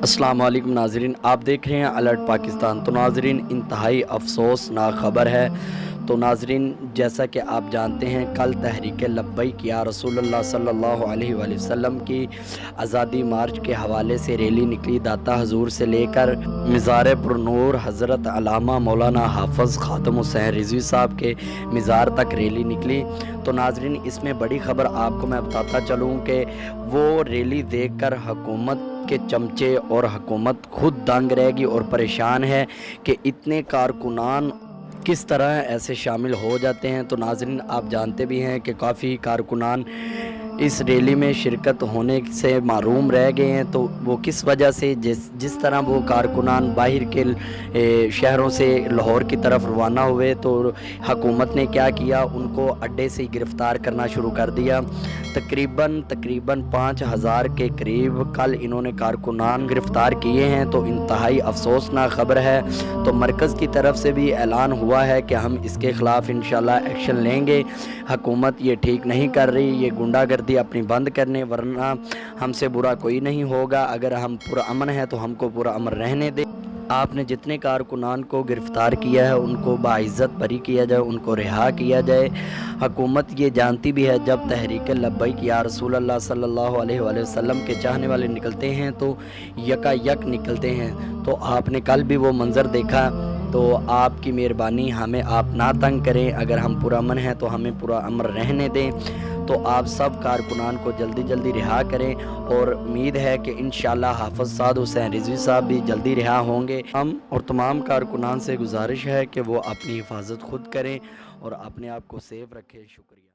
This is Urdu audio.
السلام علیکم ناظرین، آپ دیکھ رہے ہیں الرٹ پاکستان۔ تو ناظرین، انتہائی افسوسناک خبر ہے۔ تو ناظرین، جیسا کہ آپ جانتے ہیں، کل تحریک لبیک یا رسول اللہ صلی اللہ علیہ وآلہ وسلم کی آزادی مارچ کے حوالے سے ریلی نکلی۔ داتا حضور سے لے کر مزار پر نور حضرت علامہ مولانا حافظ خاتم حسین رضوی صاحب کے مزار تک ریلی نکلی۔ تو ناظرین، اس میں بڑی خبر آپ کو میں بتاتا چلوں کہ وہ ریلی دیکھ کر حکومت کے چمچے اور حکومت خود دنگ رہ گی اور پریشان ہے کہ اتنے کارکنان کس طرح ایسے شامل ہو جاتے ہیں۔ تو ناظرین، آپ جانتے بھی ہیں کہ کافی کارکنان اس ریلی میں شرکت ہونے سے محروم رہ گئے ہیں۔ تو وہ کس وجہ سے، جس طرح وہ کارکنان باہر کے شہروں سے لاہور کی طرف روانہ ہوئے تو حکومت نے کیا کیا، ان کو اڈے سے گرفتار کرنا شروع کر دیا۔ تقریباً 5000 کے قریب کل انہوں نے کارکنان گرفتار کیے ہیں۔ تو انتہائی افسوسناک خبر ہے۔ تو مرکز کی طرف سے بھی اعلان ہوا ہے کہ ہم اس کے خلاف انشاءاللہ ایکشن لیں گے۔ حکومت یہ ٹھیک نہیں کر رہی، یہ گنڈا گردی اپنی بند کرنے، ورنہ ہم سے برا کوئی نہیں ہوگا۔ اگر ہم پرامن ہیں تو ہم کو پرامن رہنے دیں۔ آپ نے جتنے کارکنان کو گرفتار کیا ہے ان کو باعزت بری کیا جائے، ان کو رہا کیا جائے۔ حکومت یہ جانتی بھی ہے جب تحریک لبیک یا رسول اللہ صلی اللہ علیہ وآلہ وسلم کے چاہنے والے نکلتے ہیں تو یکا یک نکلتے ہیں۔ تو آپ نے کل بھی وہ منظر دیکھا۔ تو آپ کی مہربانی، ہمیں آپ نہ تنگ کریں، اگر ہم پرامن ہیں تو ہمیں پرامن رہنے دیں۔ تو آپ سب کارکنان کو جلدی رہا کریں، اور امید ہے کہ انشاءاللہ حافظ سعد حسین رضوی صاحب بھی جلدی رہا ہوں گے۔ ہم اور تمام کارکنان سے گزارش ہے کہ وہ اپنی حفاظت خود کریں اور اپنے آپ کو سیف رکھیں۔ شکریہ۔